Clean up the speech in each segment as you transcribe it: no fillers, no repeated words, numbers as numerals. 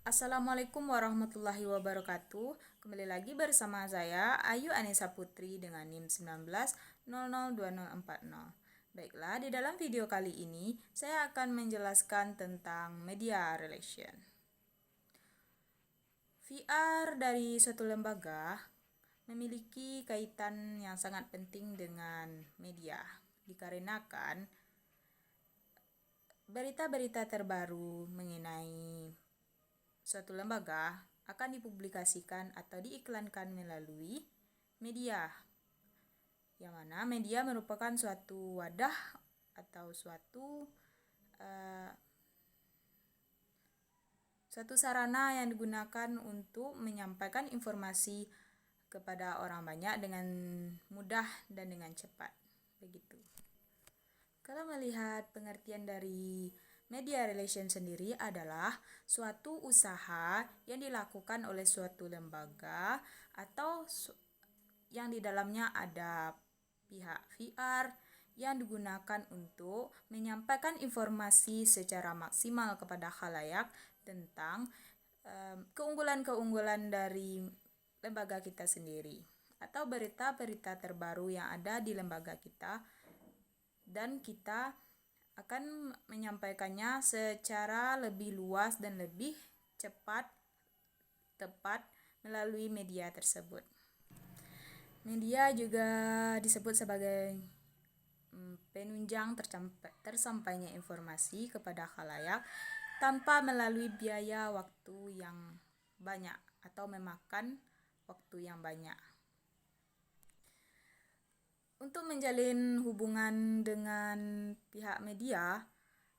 Assalamualaikum warahmatullahi wabarakatuh. Kembali lagi bersama saya Ayu Anissa Putri dengan NIM 19002040. Baiklah, di dalam video kali ini saya akan menjelaskan tentang media relation. VR dari suatu lembaga memiliki kaitan yang sangat penting dengan media, dikarenakan berita-berita terbaru mengenai suatu lembaga akan dipublikasikan atau diiklankan melalui media, yang mana media merupakan suatu wadah atau suatu sarana yang digunakan untuk menyampaikan informasi kepada orang banyak dengan mudah dan dengan cepat. Begitu. Kalau melihat pengertian dari media relation sendiri adalah suatu usaha yang dilakukan oleh suatu lembaga atau yang di dalamnya ada pihak VR yang digunakan untuk menyampaikan informasi secara maksimal kepada khalayak tentang keunggulan-keunggulan dari lembaga kita sendiri atau berita-berita terbaru yang ada di lembaga kita, dan kita akan menyampaikannya secara lebih luas dan lebih cepat, tepat melalui media tersebut. Media juga disebut sebagai penunjang tersampainya informasi kepada khalayak tanpa melalui biaya waktu yang banyak atau memakan waktu yang banyak. Untuk menjalin hubungan dengan pihak media,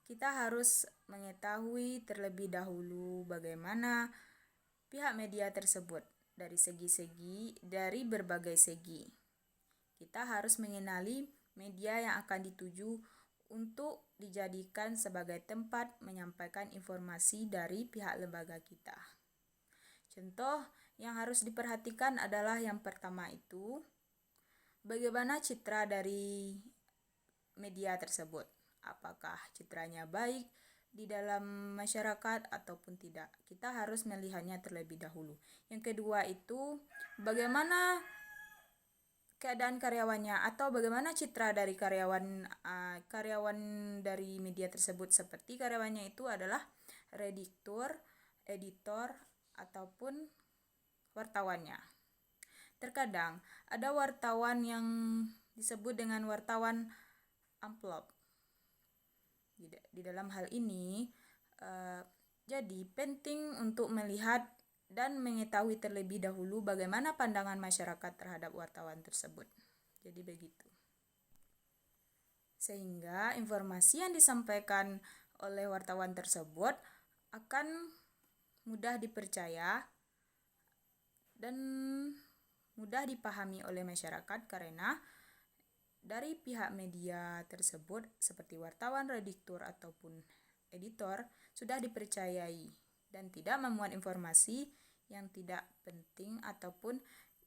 kita harus mengetahui terlebih dahulu bagaimana pihak media tersebut dari berbagai segi. Kita harus mengenali media yang akan dituju untuk dijadikan sebagai tempat menyampaikan informasi dari pihak lembaga kita. Contoh yang harus diperhatikan adalah yang pertama itu, bagaimana citra dari media tersebut. Apakah citranya baik di dalam masyarakat ataupun tidak. Kita harus melihatnya terlebih dahulu. Yang kedua itu, bagaimana keadaan karyawannya atau bagaimana citra dari karyawan dari media tersebut, seperti karyawannya itu adalah redaktur, editor, ataupun wartawannya. Terkadang ada wartawan yang disebut dengan wartawan amplop. Di dalam hal ini, jadi penting untuk melihat dan mengetahui terlebih dahulu bagaimana pandangan masyarakat terhadap wartawan tersebut. Jadi begitu. Sehingga informasi yang disampaikan oleh wartawan tersebut akan mudah dipercaya dan mudah dipahami oleh masyarakat, karena dari pihak media tersebut seperti wartawan, redaktur, ataupun editor sudah dipercayai dan tidak memuat informasi yang tidak penting ataupun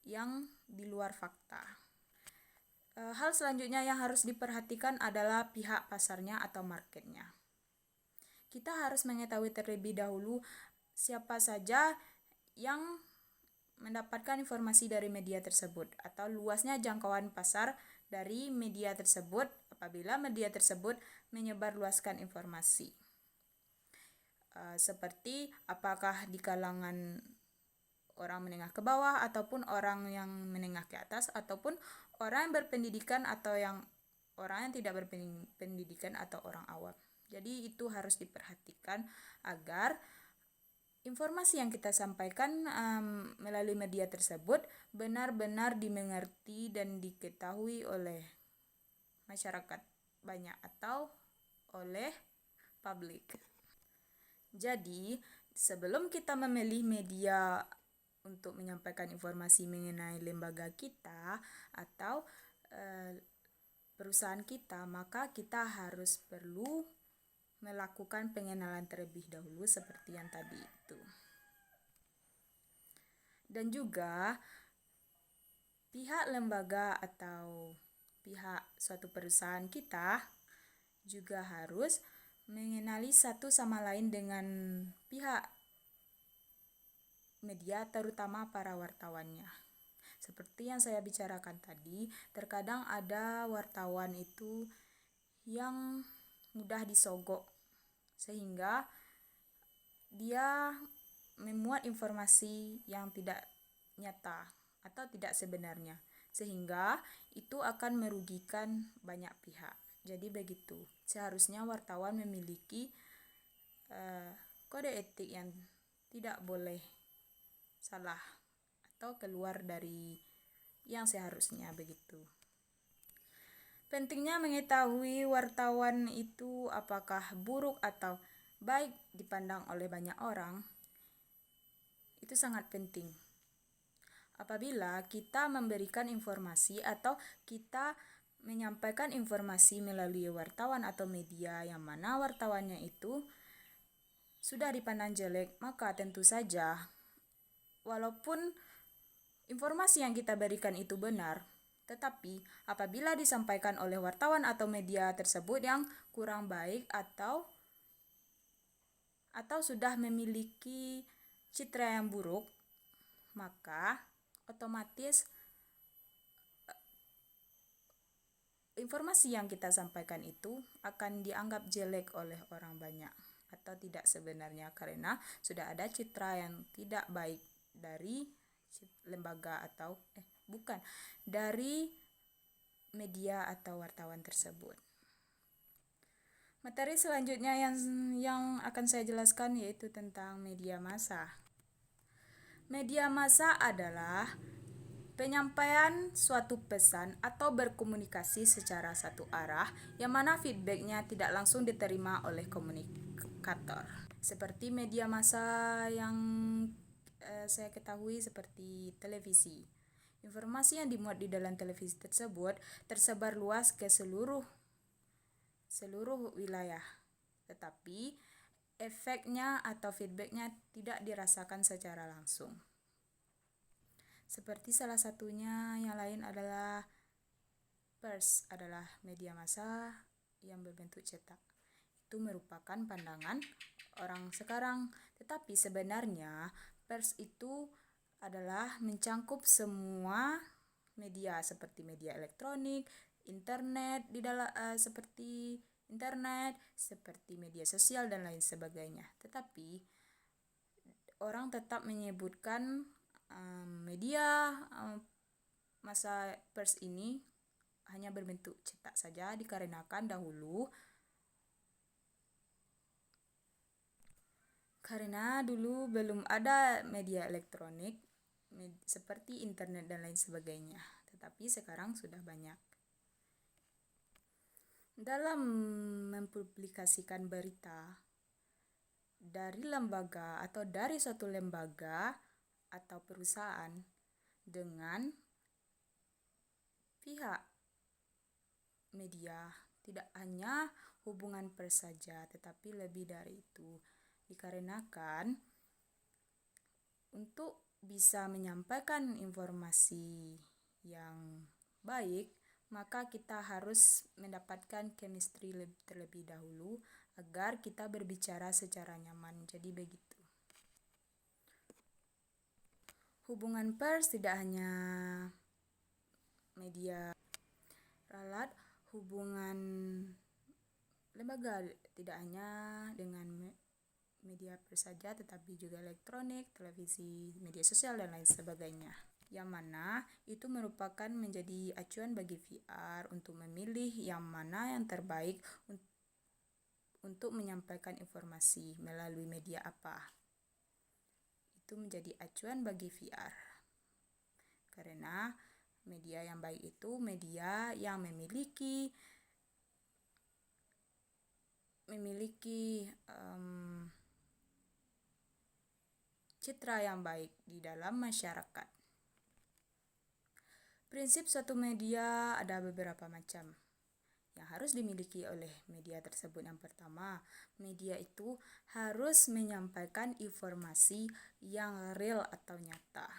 yang di luar fakta. Hal selanjutnya yang harus diperhatikan adalah pihak pasarnya atau marketnya. Kita harus mengetahui terlebih dahulu siapa saja yang mendapatkan informasi dari media tersebut atau luasnya jangkauan pasar dari media tersebut apabila media tersebut menyebarluaskan informasi. Seperti apakah di kalangan orang menengah ke bawah ataupun orang yang menengah ke atas ataupun orang yang berpendidikan atau orang yang tidak berpendidikan atau orang awam. Jadi itu harus diperhatikan agar informasi yang kita sampaikan melalui media tersebut benar-benar dimengerti dan diketahui oleh masyarakat banyak atau oleh publik. Jadi, sebelum kita memilih media untuk menyampaikan informasi mengenai lembaga kita atau perusahaan kita, maka kita harus perlu melakukan pengenalan terlebih dahulu seperti yang tadi itu. Dan juga pihak lembaga atau pihak suatu perusahaan kita juga harus mengenali satu sama lain dengan pihak media, terutama para wartawannya. Seperti yang saya bicarakan tadi, terkadang ada wartawan itu yang mudah disogok, sehingga dia memuat informasi yang tidak nyata atau tidak sebenarnya, sehingga itu akan merugikan banyak pihak. Jadi begitu, seharusnya wartawan memiliki kode etik yang tidak boleh salah atau keluar dari yang seharusnya begitu. Pentingnya mengetahui wartawan itu apakah buruk atau baik dipandang oleh banyak orang, itu sangat penting. Apabila kita memberikan informasi atau kita menyampaikan informasi melalui wartawan atau media yang mana wartawannya itu sudah dipandang jelek, maka tentu saja walaupun informasi yang kita berikan itu benar, tetapi apabila disampaikan oleh wartawan atau media tersebut yang kurang baik atau sudah memiliki citra yang buruk, maka otomatis informasi yang kita sampaikan itu akan dianggap jelek oleh orang banyak atau tidak sebenarnya, karena sudah ada citra yang tidak baik dari lembaga atau dari media atau wartawan tersebut. Materi selanjutnya yang akan saya jelaskan yaitu tentang media massa. Media massa adalah penyampaian suatu pesan atau berkomunikasi secara satu arah yang mana feedbacknya tidak langsung diterima oleh komunikator. Seperti media massa yang saya ketahui seperti televisi. Informasi yang dimuat di dalam televisi tersebut tersebar luas ke seluruh wilayah, tetapi efeknya atau feedbacknya tidak dirasakan secara langsung. Seperti salah satunya yang lain adalah pers, adalah media massa yang berbentuk cetak. Itu merupakan pandangan orang sekarang, tetapi sebenarnya pers itu adalah mencangkup semua media seperti media elektronik, internet seperti media sosial dan lain sebagainya. Tetapi orang tetap menyebutkan media massa pers ini hanya berbentuk cetak saja, dikarenakan dulu belum ada media elektronik seperti internet dan lain sebagainya, tetapi sekarang sudah banyak. Dalam mempublikasikan berita dari lembaga atau dari suatu lembaga atau perusahaan dengan pihak media, tidak hanya hubungan pers saja, tetapi lebih dari itu. Dikarenakan untuk bisa menyampaikan informasi yang baik, maka kita harus mendapatkan chemistry terlebih dahulu agar kita berbicara secara nyaman. Jadi begitu. Hubungan pers tidak hanya media ralat, hubungan lembaga tidak hanya dengan media pers saja, tetapi juga elektronik, televisi, media sosial, dan lain sebagainya. Yang mana itu merupakan menjadi acuan bagi VR untuk memilih yang mana yang terbaik untuk menyampaikan informasi melalui media apa. Itu menjadi acuan bagi VR. Karena media yang baik itu media yang memiliki citra yang baik di dalam masyarakat. Prinsip suatu media ada beberapa macam yang harus dimiliki oleh media tersebut. Yang pertama, media itu harus menyampaikan informasi yang real atau nyata.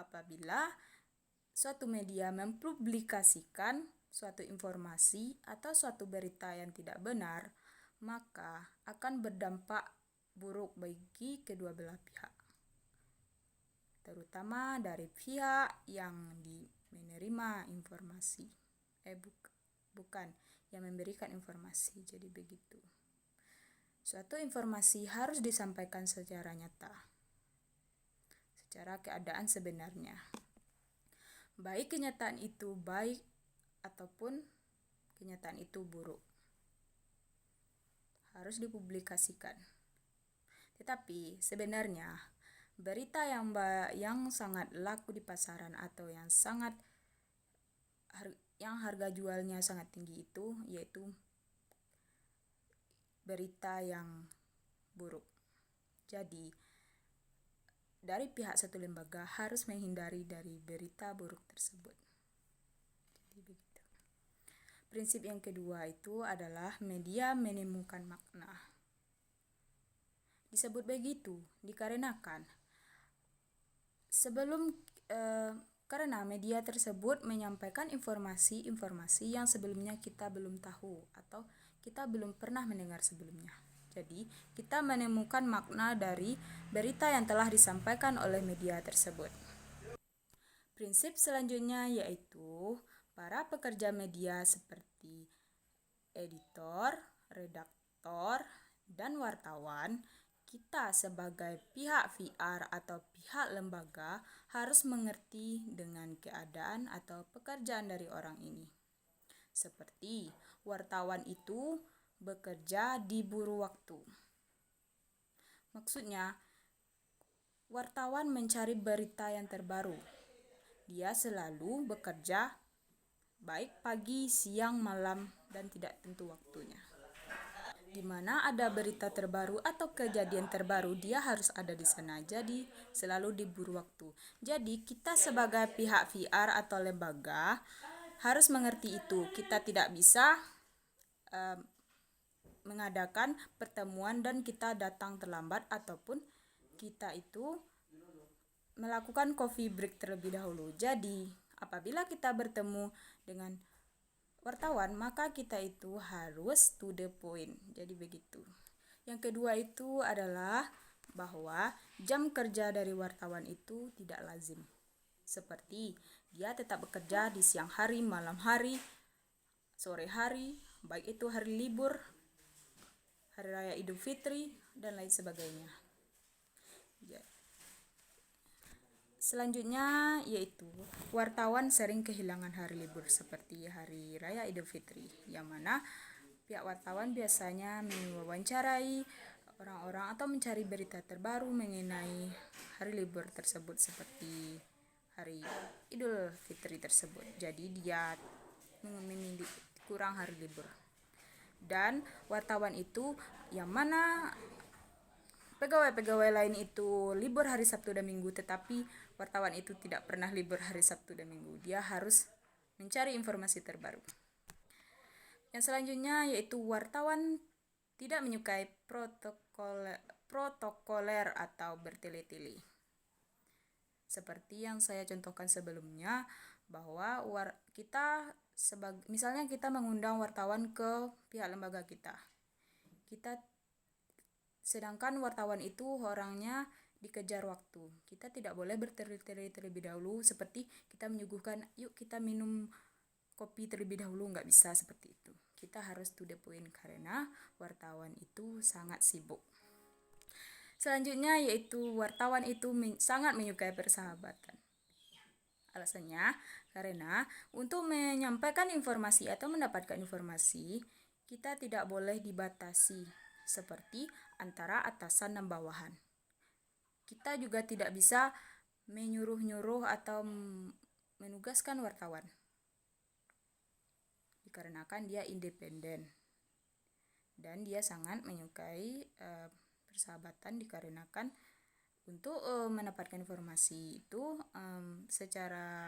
Apabila suatu media mempublikasikan suatu informasi atau suatu berita yang tidak benar, maka akan berdampak buruk bagi kedua belah pihak, terutama dari pihak yang menerima informasi, bukan yang memberikan informasi. Jadi begitu. Suatu informasi harus disampaikan secara nyata, secara keadaan sebenarnya. Baik kenyataan itu baik ataupun kenyataan itu buruk, harus dipublikasikan. Tetapi sebenarnya berita yang sangat laku di pasaran atau yang harga jualnya sangat tinggi itu yaitu berita yang buruk. Jadi dari pihak satu lembaga harus menghindari dari berita buruk tersebut. Jadi begitu. Prinsip yang kedua itu adalah media menemukan makna. Disebut begitu dikarenakan karena media tersebut menyampaikan informasi-informasi yang sebelumnya kita belum tahu atau kita belum pernah mendengar sebelumnya. Jadi, kita menemukan makna dari berita yang telah disampaikan oleh media tersebut. Prinsip selanjutnya yaitu para pekerja media seperti editor, redaktor, dan wartawan, kita sebagai pihak VR atau pihak lembaga harus mengerti dengan keadaan atau pekerjaan dari orang ini. Seperti wartawan itu bekerja di buru waktu. Maksudnya, wartawan mencari berita yang terbaru. Dia selalu bekerja baik pagi, siang, malam, dan tidak tentu waktunya. Di mana ada berita terbaru atau kejadian terbaru, dia harus ada di sana. Jadi, selalu diburu waktu. Jadi, kita sebagai pihak VR atau lembaga harus mengerti itu. Kita tidak bisa mengadakan pertemuan dan kita datang terlambat ataupun kita itu melakukan coffee break terlebih dahulu. Jadi, apabila kita bertemu dengan wartawan, maka kita itu harus to the point. Jadi begitu. Yang kedua itu adalah bahwa jam kerja dari wartawan itu tidak lazim. Seperti dia tetap bekerja di siang hari, malam hari, sore hari, baik itu hari libur, hari raya Idul Fitri, dan lain sebagainya. Selanjutnya yaitu wartawan sering kehilangan hari libur seperti hari raya Idul Fitri, yang mana pihak wartawan biasanya mewawancarai orang-orang atau mencari berita terbaru mengenai hari libur tersebut seperti hari Idul Fitri tersebut. Jadi dia memiliki kurang hari libur. Dan wartawan itu yang mana pegawai-pegawai lain itu libur hari Sabtu dan Minggu, tetapi wartawan itu tidak pernah libur hari Sabtu dan Minggu. Dia harus mencari informasi terbaru. Yang selanjutnya yaitu wartawan tidak menyukai protokoler atau bertele-tele. Seperti yang saya contohkan sebelumnya, bahwa misalnya kita mengundang wartawan ke pihak lembaga kita. Sedangkan wartawan itu orangnya dikejar waktu. Kita tidak boleh bertele-tele terlebih dahulu seperti kita menyuguhkan, yuk kita minum kopi terlebih dahulu, nggak bisa seperti itu. Kita harus to the point karena wartawan itu sangat sibuk. Selanjutnya yaitu wartawan itu sangat menyukai persahabatan. Alasannya karena untuk menyampaikan informasi atau mendapatkan informasi, kita tidak boleh dibatasi seperti antara atasan dan bawahan. Kita juga tidak bisa menyuruh-nyuruh atau menugaskan wartawan, dikarenakan dia independen dan dia sangat menyukai persahabatan, dikarenakan untuk mendapatkan informasi itu secara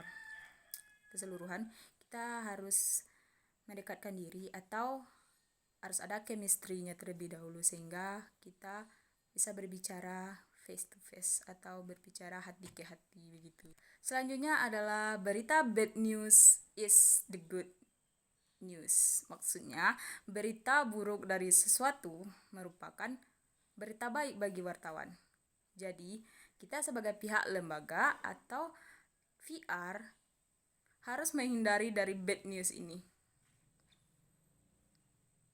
keseluruhan kita harus mendekatkan diri atau harus ada chemistry-nya terlebih dahulu sehingga kita bisa berbicara face to face atau berbicara hati ke hati begitu. Selanjutnya adalah berita bad news is the good news. Maksudnya berita buruk dari sesuatu merupakan berita baik bagi wartawan. Jadi, kita sebagai pihak lembaga atau VR harus menghindari dari bad news ini.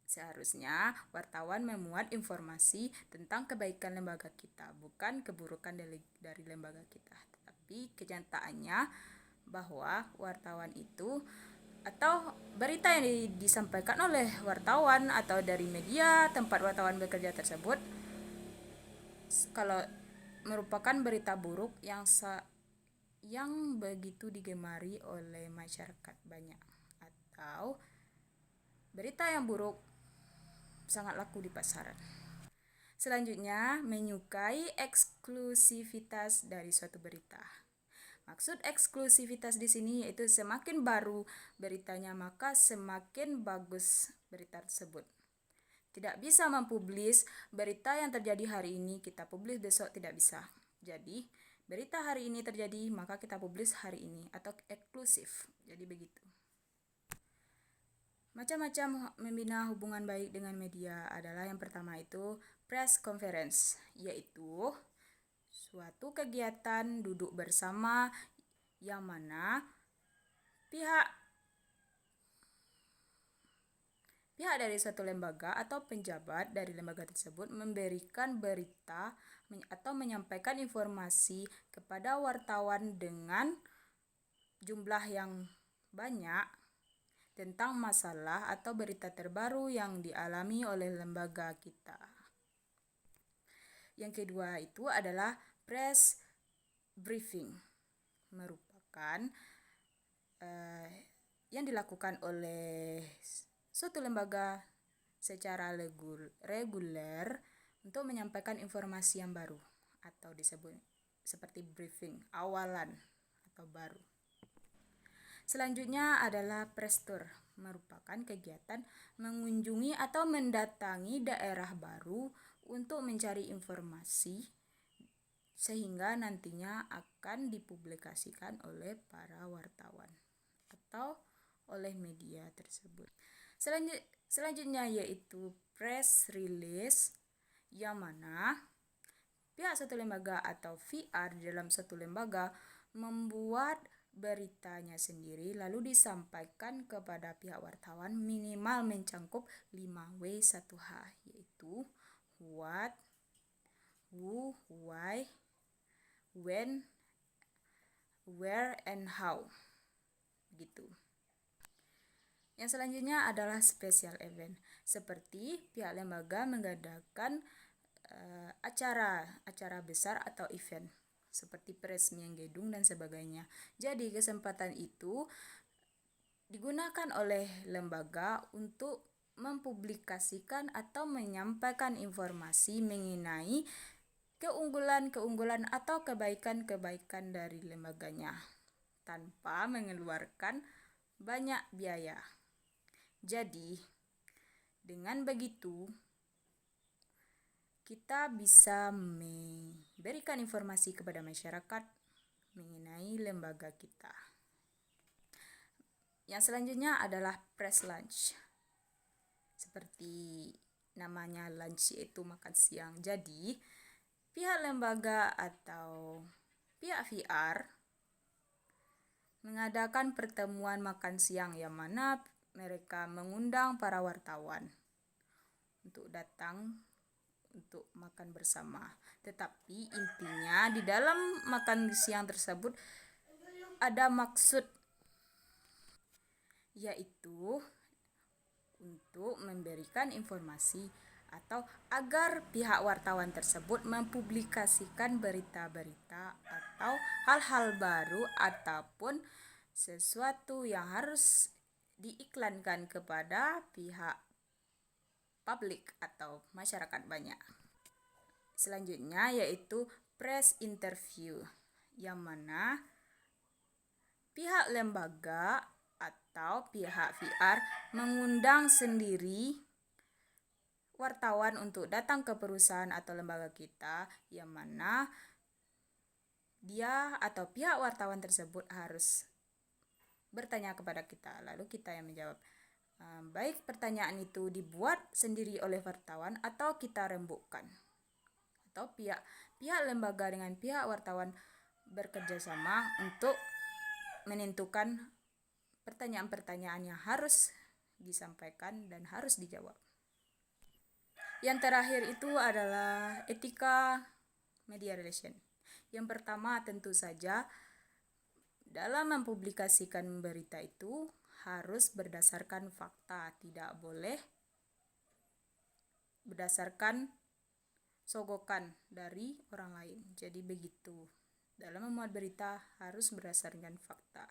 Seharusnya wartawan memuat informasi tentang kebaikan lembaga kita, bukan keburukan dari lembaga kita. Tetapi kenyataannya bahwa wartawan itu atau berita yang disampaikan oleh wartawan atau dari media tempat wartawan bekerja tersebut kalau merupakan berita buruk yang begitu digemari oleh masyarakat banyak, atau berita yang buruk sangat laku di pasaran. Selanjutnya, menyukai eksklusivitas dari suatu berita. Maksud eksklusivitas di sini yaitu semakin baru beritanya maka semakin bagus berita tersebut. Tidak bisa mempublis berita yang terjadi hari ini kita publis besok, tidak bisa. Jadi, berita hari ini terjadi maka kita publis hari ini atau eksklusif. Jadi begitu. Macam-macam membina hubungan baik dengan media adalah yang pertama itu press conference, yaitu suatu kegiatan duduk bersama yang mana pihak dari suatu lembaga atau penjabat dari lembaga tersebut memberikan berita atau menyampaikan informasi kepada wartawan dengan jumlah yang banyak tentang masalah atau berita terbaru yang dialami oleh lembaga kita. Yang kedua itu adalah press briefing, merupakan yang dilakukan oleh suatu lembaga secara reguler untuk menyampaikan informasi yang baru atau disebut seperti briefing awalan atau baru. Selanjutnya adalah press tour, merupakan kegiatan mengunjungi atau mendatangi daerah baru untuk mencari informasi sehingga nantinya akan dipublikasikan oleh para wartawan atau oleh media tersebut. Selanjutnya yaitu press release, yang mana pihak satu lembaga atau VR di dalam satu lembaga membuat beritanya sendiri lalu disampaikan kepada pihak wartawan minimal mencangkup 5W1H, yaitu what, who, why, when, where, and how. Begitu. Yang selanjutnya adalah special event, seperti pihak lembaga mengadakan acara besar atau event seperti peresmian gedung dan sebagainya. Jadi kesempatan itu digunakan oleh lembaga untuk mempublikasikan atau menyampaikan informasi mengenai keunggulan-keunggulan atau kebaikan-kebaikan dari lembaganya tanpa mengeluarkan banyak biaya. Jadi, dengan begitu kita bisa memberikan informasi kepada masyarakat mengenai lembaga kita. Yang selanjutnya adalah press lunch. Seperti namanya lunch yaitu makan siang. Jadi, pihak lembaga atau pihak VR mengadakan pertemuan makan siang yang mana mereka mengundang para wartawan untuk datang untuk makan bersama. Tetapi intinya di dalam makan siang tersebut ada maksud, yaitu untuk memberikan informasi atau agar pihak wartawan tersebut mempublikasikan berita-berita atau hal-hal baru ataupun sesuatu yang harus diiklankan kepada pihak publik atau masyarakat banyak. Selanjutnya yaitu press interview, yang mana pihak lembaga atau pihak VR mengundang sendiri wartawan untuk datang ke perusahaan atau lembaga kita, yang mana dia atau pihak wartawan tersebut harus bertanya kepada kita, lalu kita yang menjawab. Baik pertanyaan itu dibuat sendiri oleh wartawan atau kita rembukkan. atau pihak lembaga dengan pihak wartawan bekerja sama untuk menentukan pertanyaan-pertanyaan yang harus disampaikan dan harus dijawab. Yang terakhir itu adalah etika media relation. Yang pertama tentu saja dalam mempublikasikan berita itu harus berdasarkan fakta, tidak boleh berdasarkan sogokan dari orang lain. Jadi begitu. Dalam memuat berita harus berdasarkan fakta.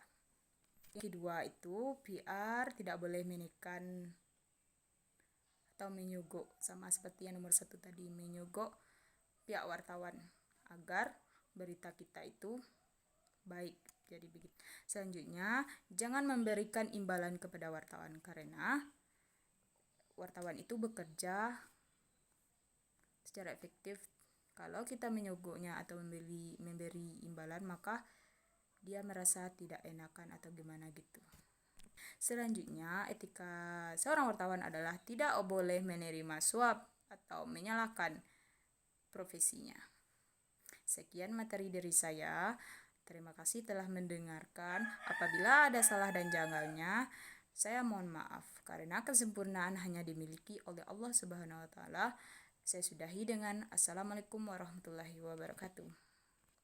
Yang kedua itu PR tidak boleh menekan atau menyogok, sama seperti yang nomor 1 tadi, menyogok pihak wartawan agar berita kita itu baik. Jadi begitu. Selanjutnya, jangan memberikan imbalan kepada wartawan karena wartawan itu bekerja secara efektif. Kalau kita menyogoknya atau memberi imbalan, maka dia merasa tidak enakan atau gimana gitu. Selanjutnya, etika seorang wartawan adalah tidak boleh menerima suap atau menyalahkan profesinya. Sekian materi dari saya. Terima kasih telah mendengarkan. Apabila ada salah dan janggalnya, saya mohon maaf karena kesempurnaan hanya dimiliki oleh Allah Subhanahu wa taala. Saya sudahi dengan Assalamualaikum warahmatullahi wabarakatuh.